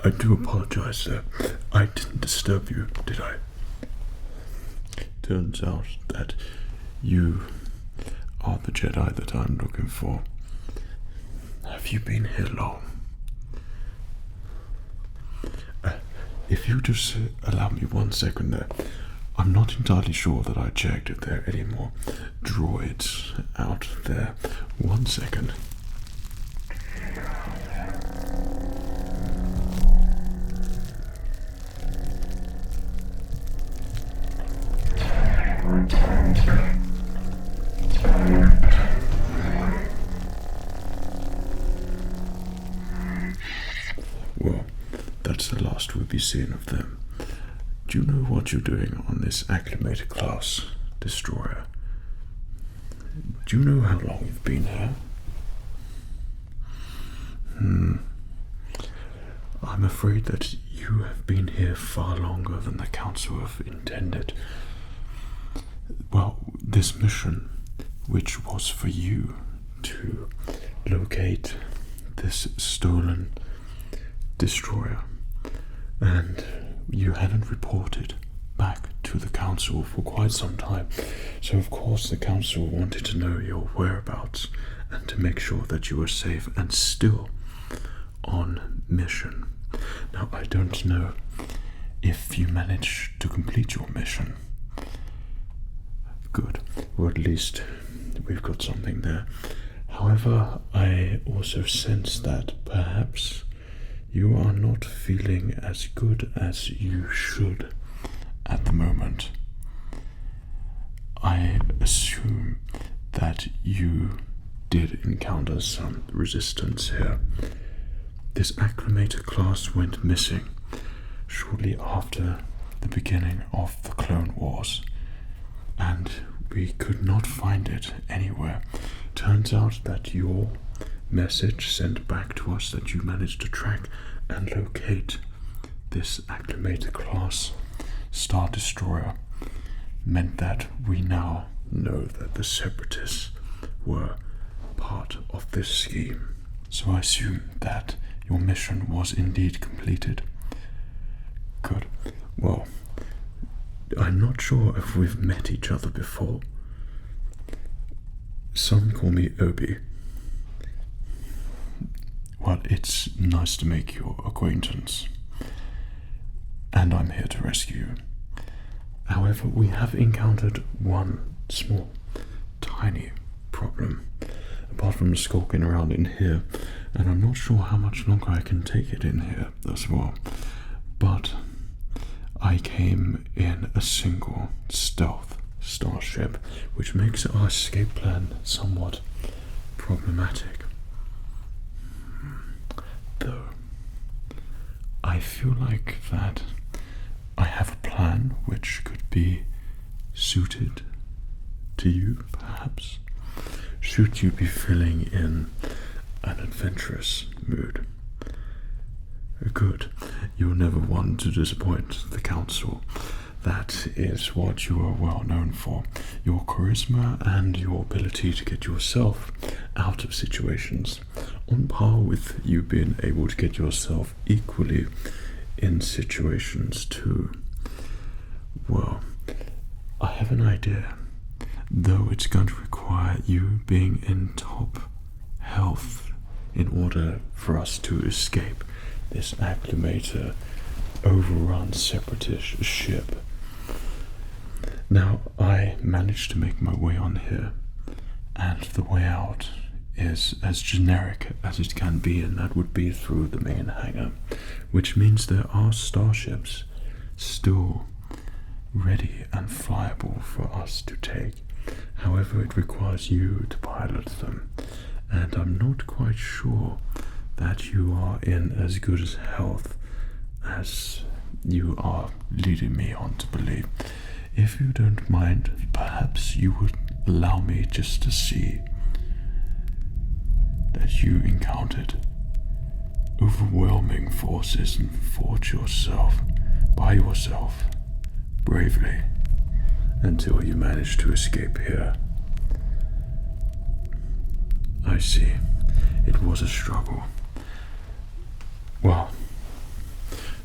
I do apologize, sir. I didn't disturb you, did I? Turns out that you are the Jedi that I'm looking for. Have you been here long? If you just allow me 1 second there. I'm not entirely sure that I checked if there are any more droids out there. 1 second. Well, that's the last we'll be seeing of them. Do you know what you're doing on this acclimated class destroyer? Do you know how long you've been here? I'm afraid that you have been here far longer than the Council have intended. Well, this mission, which was for you to locate this stolen destroyer, and you hadn't reported back to the Council for quite some time, so of course the Council wanted to know your whereabouts and to make sure that you were safe and still on mission. Now, I don't know if you managed to complete your mission. Good. Or at least we've got something there. However, I also sense that perhaps you are not feeling as good as you should at the moment. I assume that you did encounter some resistance here. This acclimated class went missing shortly after the beginning of the Clone Wars, and we could not find it anywhere. Turns out that your message sent back to us that you managed to track and locate this acclimated class Star Destroyer meant that we now know that the Separatists were part of this scheme. So I assume that your mission was indeed completed. Good. Well, I'm not sure if we've met each other before. Some call me Obi. Well, it's nice to make your acquaintance, and I'm here to rescue you. However, we have encountered one small, tiny problem, apart from skulking around in here, and I'm not sure how much longer I can take it in here as well. But I came in a single stealth starship, which makes our escape plan somewhat problematic. Though, I feel like that I have a plan which could be suited to you, perhaps, should you be feeling in an adventurous mood. Good. You're never one to disappoint the Council. That is what you are well known for. Your charisma and your ability to get yourself out of situations, on par with you being able to get yourself equally in situations too. Well, I have an idea, though it's going to require you being in top health in order for us to escape this acclimator overrun separatist ship. Now, I managed to make my way on here, and the way out is as generic as it can be, and that would be through the main hangar, which means there are starships still ready and flyable for us to take. However, it requires you to pilot them, and I'm not quite sure that you are in as good as health as you are leading me on to believe. If you don't mind, perhaps you would allow me just to see that you encountered overwhelming forces and fought yourself, by yourself, bravely, until you managed to escape here. I see. It was a struggle. Well,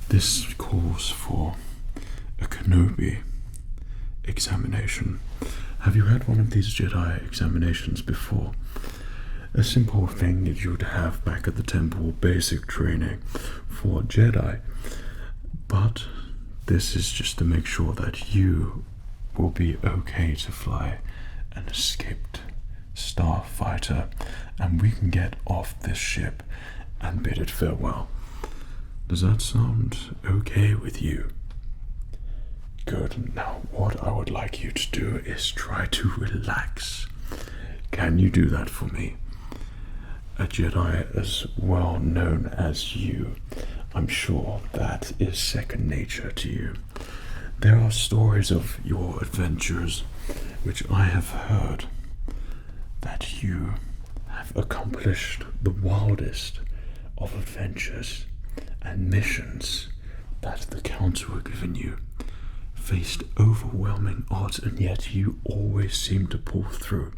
This calls for a Kenobi examination. Have you had one of these Jedi examinations before? A simple thing that you'd have back at the temple, basic training for Jedi. But this is just to make sure that you will be okay to fly an escaped starfighter, and we can get off this ship and bid it farewell. Does that sound okay with you? Good. Now, what I would like you to do is try to relax. Can you do that for me? A Jedi as well known as you, I'm sure that is second nature to you. There are stories of your adventures which I have heard, that you have accomplished the wildest of adventures and missions that the Council have given you, faced overwhelming odds, and yet you always seem to pull through.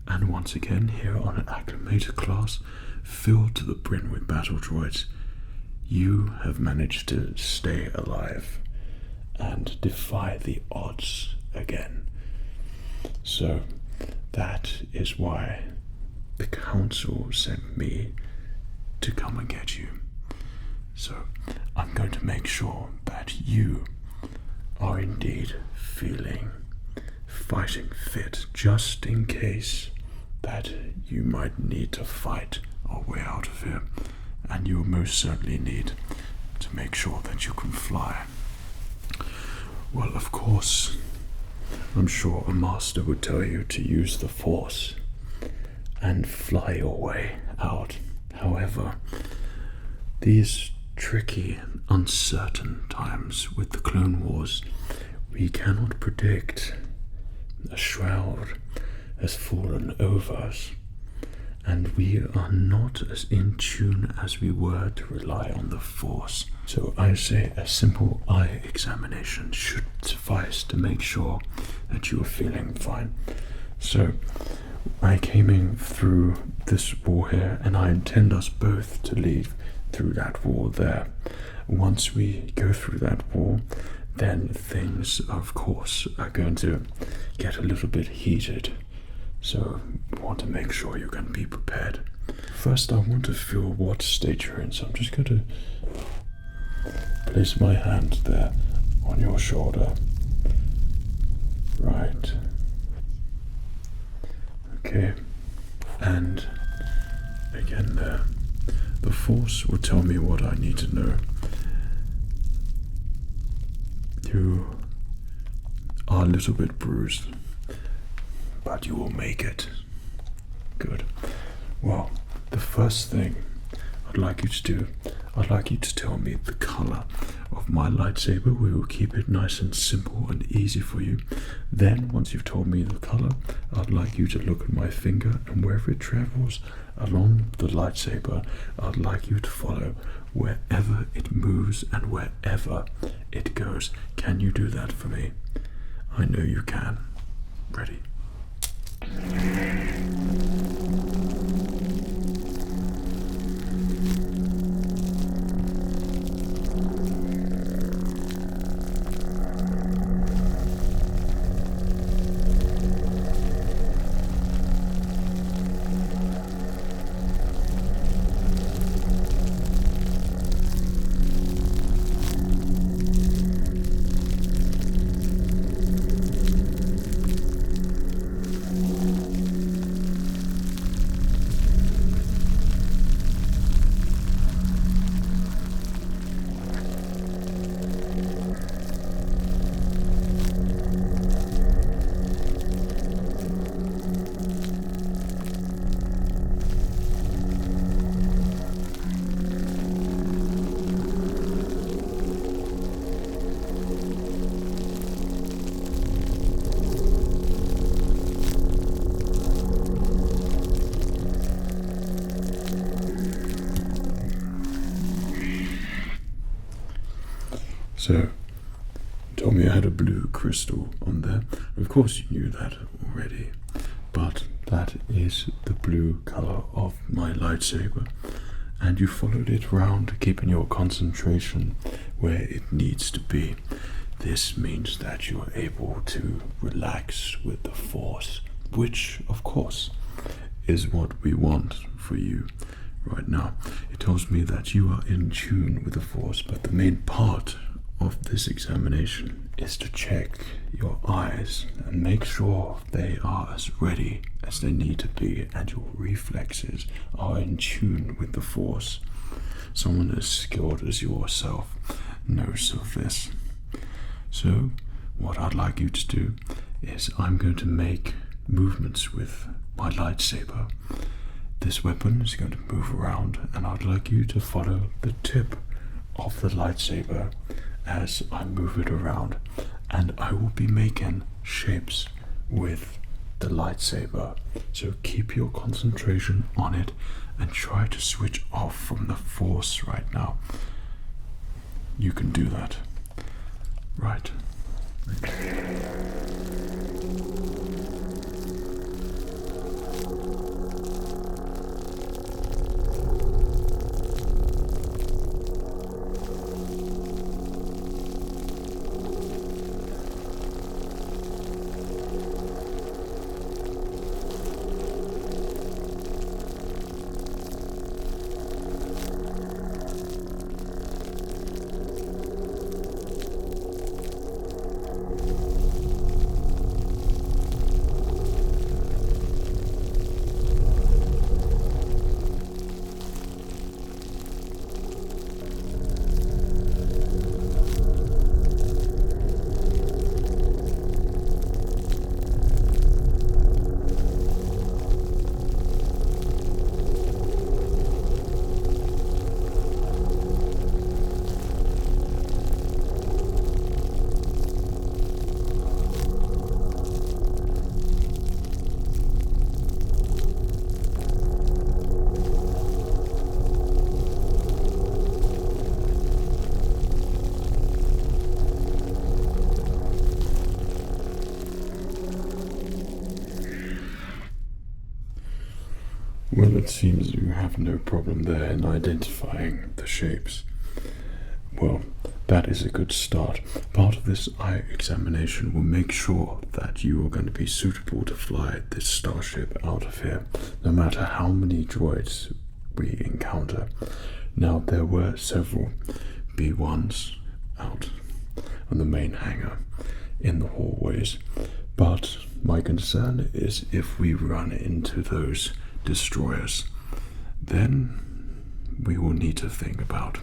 And once again, here on an acclimated class filled to the brim with battle droids, you have managed to stay alive and defy the odds again. So that is why the Council sent me to come and get you. So I'm going to make sure that you are indeed feeling fighting fit, just in case that you might need to fight our way out of here, and you will most certainly need to make sure that you can fly. Well, of course, I'm sure a master would tell you to use the Force and fly your way out. However, these tricky and uncertain times with the Clone Wars, we cannot predict. A shroud has fallen over us, and we are not as in tune as we were to rely on the Force. So I say a simple eye examination should suffice to make sure that you are feeling fine. So I came in through this wall here, and I intend us both to leave through that wall there. Once we go through that wall, then things, of course, are going to get a little bit heated. So we want to make sure you can be prepared. First, I want to feel what state you're in, so I'm just going to place my hand there on your shoulder. Right. Okay. And again there. The Force will tell me what I need to know. You are a little bit bruised, but you will make it. Good. Well, the first thing I'd like you to do, I'd like you to tell me the color of my lightsaber. We will keep it nice and simple and easy for you. Then, once you've told me the color, I'd like you to look at my finger, and wherever it travels along the lightsaber, I'd like you to follow wherever it moves and wherever it goes. Can you do that for me? I know you can. Ready? So, you told me I had a blue crystal on there. Of course you knew that already, but that is the blue color of my lightsaber. and you followed it round, keeping your concentration where it needs to be. This means that you are able to relax with the Force, which, of course, is what we want for you right now. It tells me that you are in tune with the Force, but the main part of this examination is to check your eyes and make sure they are as ready as they need to be and your reflexes are in tune with the Force. Someone as skilled as yourself knows of this. So what I'd like you to do is I'm going to make movements with my lightsaber. This weapon is going to move around, and I'd like you to follow the tip of the lightsaber as I move it around, and I will be making shapes with the lightsaber. So keep your concentration on it and try to switch off from the Force right now. You can do that. Right. Well, it seems you have no problem there in identifying the shapes. Well, that is a good start. Part of this eye examination will make sure that you are going to be suitable to fly this starship out of here, no matter how many droids we encounter. Now, there were several B1s out on the main hangar in the hallways, but my concern is if we run into those destroyers, then we will need to think about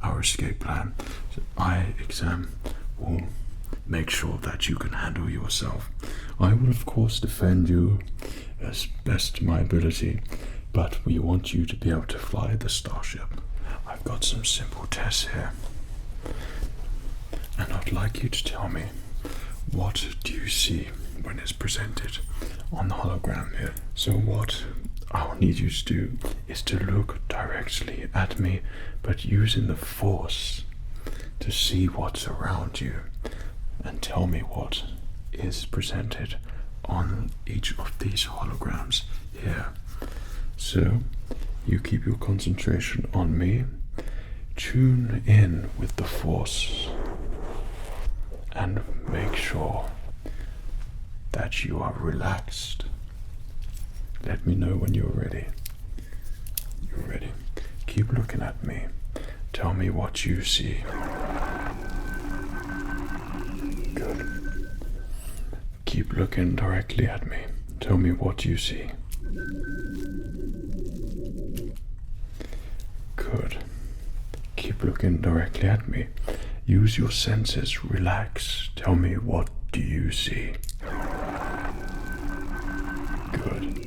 our escape plan. So eye exam will make sure that you can handle yourself. I will of course defend you as best my ability, but we want you to be able to fly the starship. I've got some simple tests here, and I'd like you to tell me, what do you see when it's presented on the hologram here? So what I'll need you to do is to look directly at me, but using the Force to see what's around you, and tell me what is presented on each of these holograms here. So you keep your concentration on me, tune in with the Force, and make sure that you are relaxed. Let me know when you're ready. You're ready. Keep looking at me. Tell me what you see. Good. Keep looking directly at me. Tell me what you see. Good. Keep looking directly at me. Use your senses. Relax. Tell me, what do you see? Good.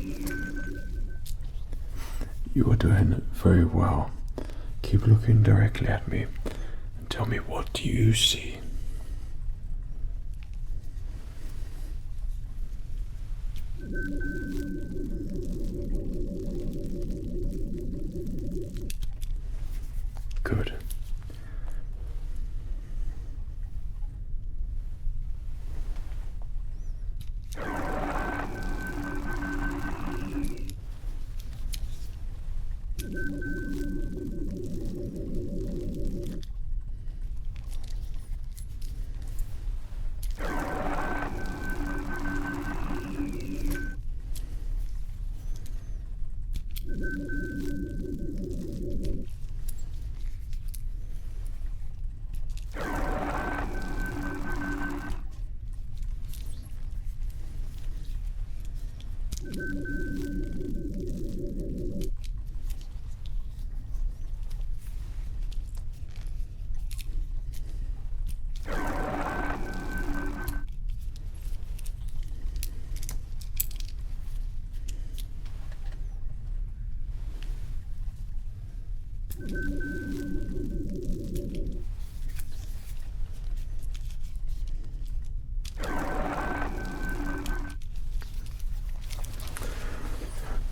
You are doing very well. Keep looking directly at me and tell me, what do you see? Good.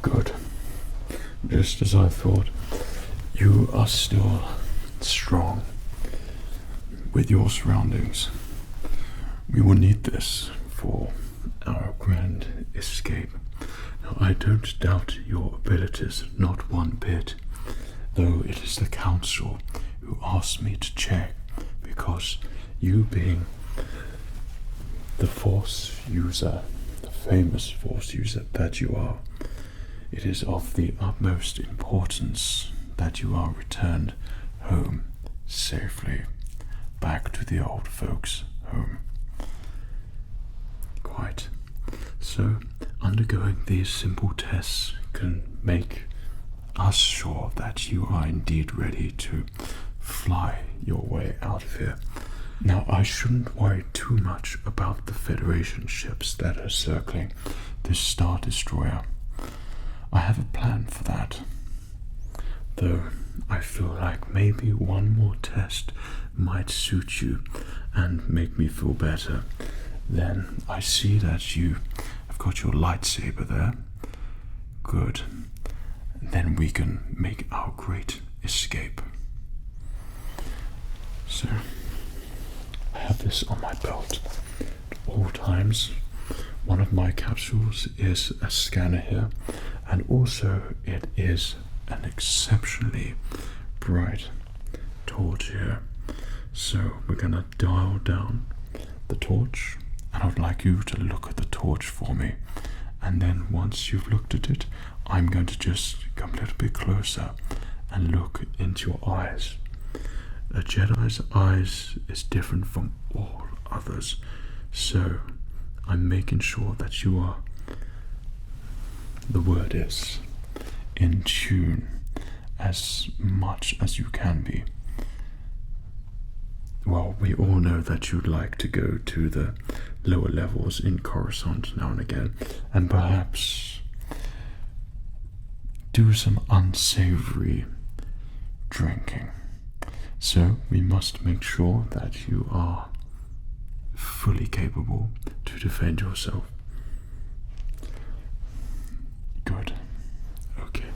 Good. Just as I thought, you are still strong with your surroundings. We will need this for our grand escape. Now, I don't doubt your abilities, not one bit, though it is the Council who asked me to check, because you being the Force user, the famous Force user that you are, it is of the utmost importance that you are returned home safely, back to the old folks' home. Quite. So, undergoing these simple tests can make us sure that you are indeed ready to fly your way out of here. Now, I shouldn't worry too much about the Federation ships that are circling this Star Destroyer. I have a plan for that, though I feel like maybe one more test might suit you and make me feel better. Then I see that you have got your lightsaber there. Good. Then we can make our great escape. So, I have this on my belt at all times. One of my capsules is a scanner here, and also it is an exceptionally bright torch here. So we're gonna dial down the torch, and I'd like you to look at the torch for me. And then once you've looked at it, I'm going to just come a little bit closer and look into your eyes. A Jedi's eyes is different from all others, so I'm making sure that you are, the word is, in tune as much as you can be. Well, we all know that you'd like to go to the lower levels in Coruscant now and again, and perhaps do some unsavory drinking. So we must make sure that you are fully capable to defend yourself. Good. Okay.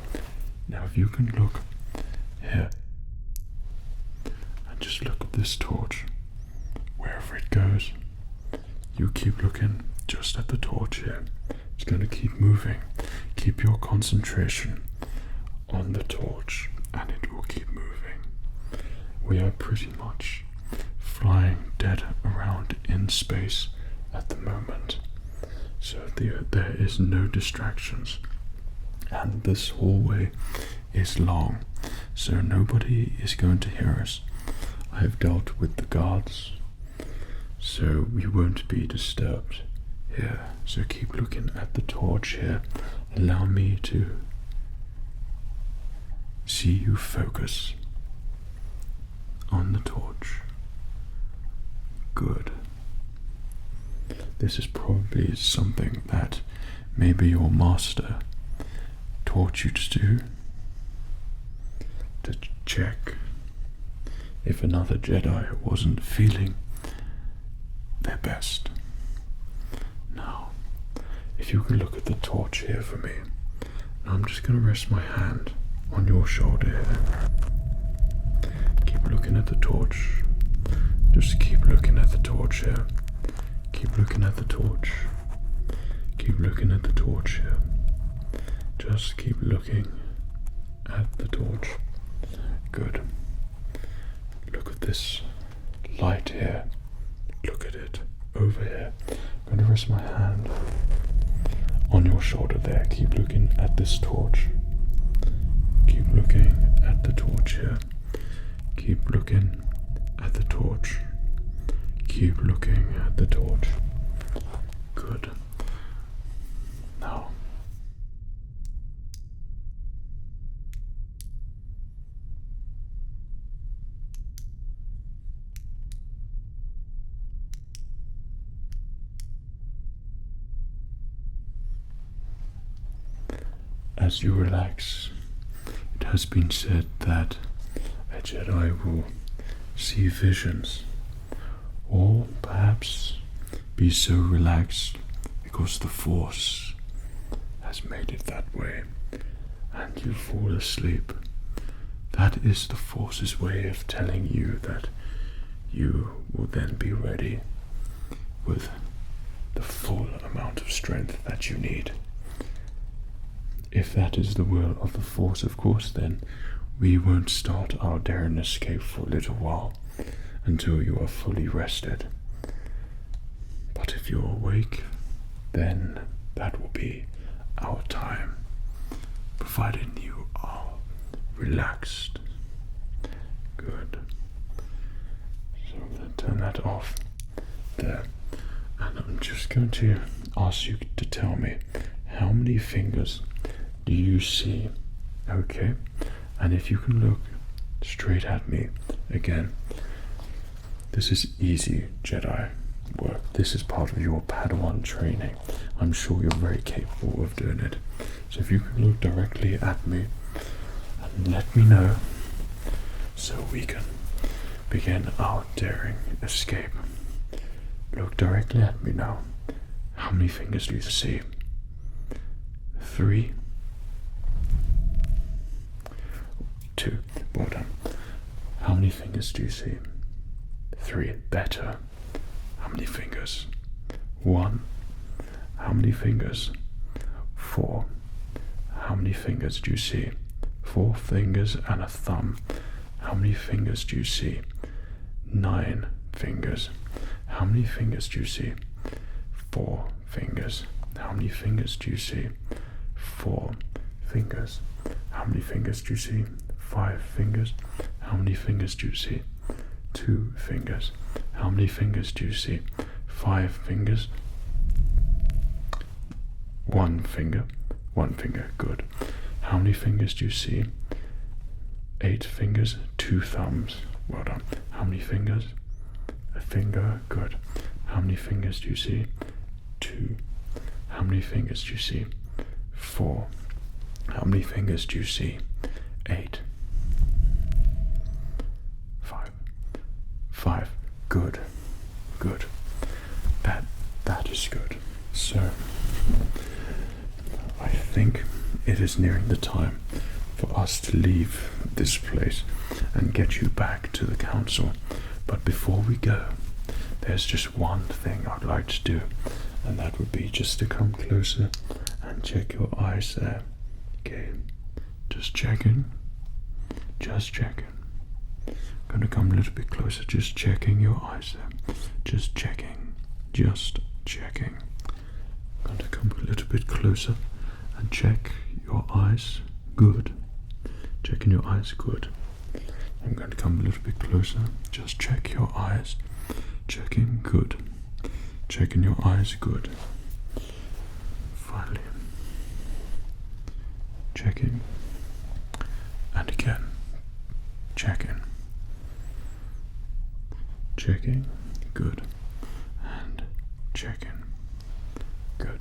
Now if you can look here and just look at this torch, wherever it goes, you keep looking just at the torch here. It's going to keep moving. Keep your concentration on the torch and it will keep moving. We are pretty much flying dead around in space at the moment, so there is no distractions, and this hallway is long, so nobody is going to hear us. I have dealt with the guards, so we won't be disturbed here. So keep looking at the torch here. Allow me to see you focus on the torch. Good. This is probably something that maybe your master taught you to do, to check if another Jedi wasn't feeling their best. Now, if you could look at the torch here for me, now I'm just going to rest my hand on your shoulder here. Keep looking at the torch. Just keep looking at the torch here. Keep looking at the torch. Keep looking at the torch here. Just keep looking at the torch. Good. Look at this light here. Look at it over here. I'm going to rest my hand on your shoulder there. Keep looking at this torch. Keep looking at the torch here. Keep looking at the torch. Keep looking at the torch. Good. Now, as you relax, it has been said that Jedi will see visions, or perhaps be so relaxed because the Force has made it that way, and you fall asleep. That is the Force's way of telling you that you will then be ready with the full amount of strength that you need. If that is the will of the Force, of course, then we won't start our daring escape for a little while until you are fully rested. But if you're awake, then that will be our time, provided you are relaxed. Good. So I'm going to turn that off there. And I'm just going to ask you to tell me, how many fingers do you see? Okay? And if you can look straight at me again, this is easy Jedi work. This is part of your Padawan training. I'm sure you're very capable of doing it. So if you can look directly at me and let me know, so we can begin our daring escape. Look directly at me now. How many fingers do you see? 3, 2. Well done. How many fingers do you see? 3. Better. How many fingers? 1. How many fingers? 4. How many fingers do you see? 4 fingers and a thumb. How many fingers do you see? 9 fingers. How many fingers do you see? 4 fingers. How many fingers do you see? 4 fingers. How many fingers do you see? 5 fingers. How many fingers do you see? 2 fingers. How many fingers do you see? 5 fingers. 1 finger. 1 finger. Good. How many fingers do you see? 8 fingers. 2 thumbs. Well done. How many fingers? A finger. Good. How many fingers do you see? 2. How many fingers do you see? 4. How many fingers do you see? 8. 5. Good. Good. That is good. So I think it is nearing the time for us to leave this place and get you back to the council. But before we go, there's just one thing I'd like to do, and that would be just to come closer and check your eyes there. Okay, just checking. Just checking. Gonna come a little bit closer, just checking your eyes there. Just checking. Just checking. Gonna come a little bit closer and check your eyes. Good. Checking your eyes. Good. I'm going to come a little bit closer. Just check your eyes. Checking. Good. Checking your eyes. Good. Finally. Checking. And again. Checking. Checking. Good. And checking. Good.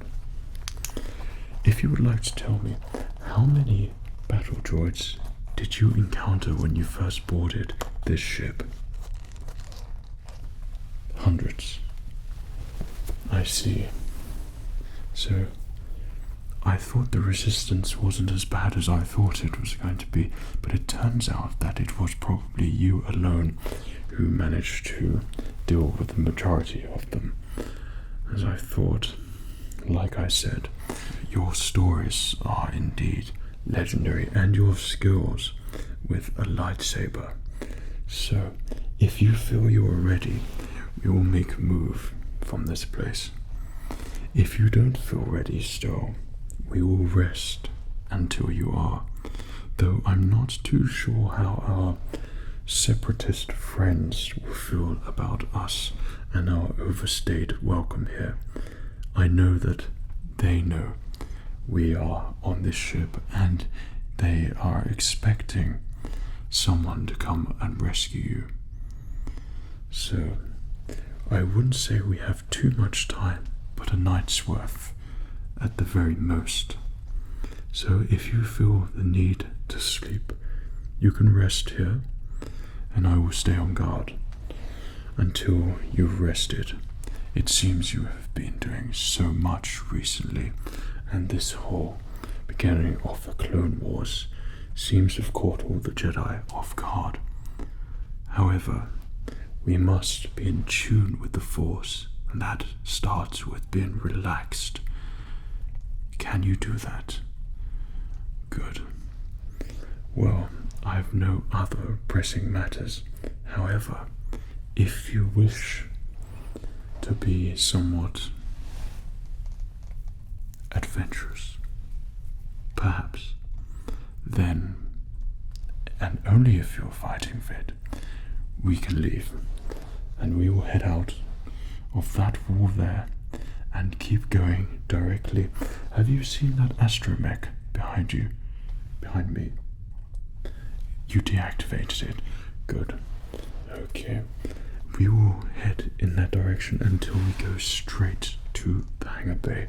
If you would like to tell me, how many battle droids did you encounter when you first boarded this ship? Hundreds. I see. So, I thought the resistance wasn't as bad as I thought it was going to be, but it turns out that it was probably you alone who managed to deal with the majority of them. As I thought, like I said, your stories are indeed legendary, and your skills with a lightsaber. So, if you feel you are ready, we will make a move from this place. If you don't feel ready still, we will rest until you are, though I'm not too sure how our separatist friends will feel about us and our overstayed welcome here. I know that they know we are on this ship, and they are expecting someone to come and rescue you. So, I wouldn't say we have too much time, but a night's worth at the very most. So if you feel the need to sleep, you can rest here, and I will stay on guard until you've rested. It seems you have been doing so much recently, and this whole beginning of the Clone Wars seems to have caught all the Jedi off guard. However, we must be in tune with the Force, and that starts with being relaxed. Can you do that? Good. Well, I have no other pressing matters. However, if you wish to be somewhat adventurous, perhaps, then, and only if you're fighting fit, we can leave, and we will head out of that wall there and keep going directly. Have you seen that astromech behind you? Behind me? You deactivated it. Good. Okay. We will head in that direction until we go straight to the hangar bay,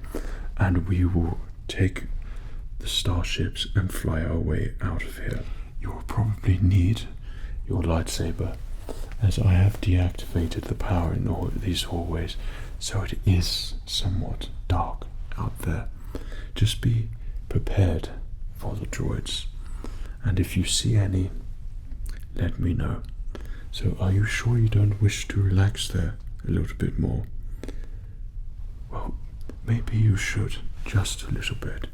and we will take the starships and fly our way out of here. You will probably need your lightsaber, as I have deactivated the power in all these hallways, so it is somewhat dark out there. Just be prepared for the droids, and if you see any, let me know. So are you sure you don't wish to relax there a little bit more? Well, maybe you should, just a little bit.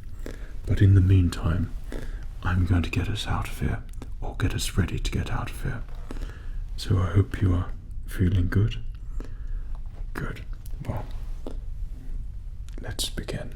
But in the meantime, I'm going to get us out of here, or get us ready to get out of here. So I hope you are feeling good. Good. Well, let's begin.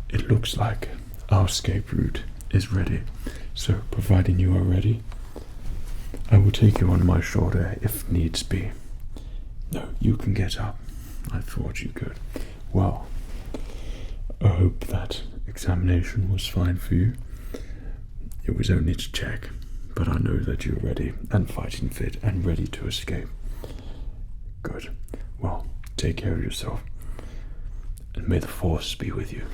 It looks like our escape route is ready, so providing you are ready, I will take you on my shoulder if needs be. No, you can get up. I thought you could. Well, I hope that examination was fine for you. It was only to check, but I know that you're ready and fighting fit and ready to escape. Good. Well, take care of yourself, and may the Force be with you.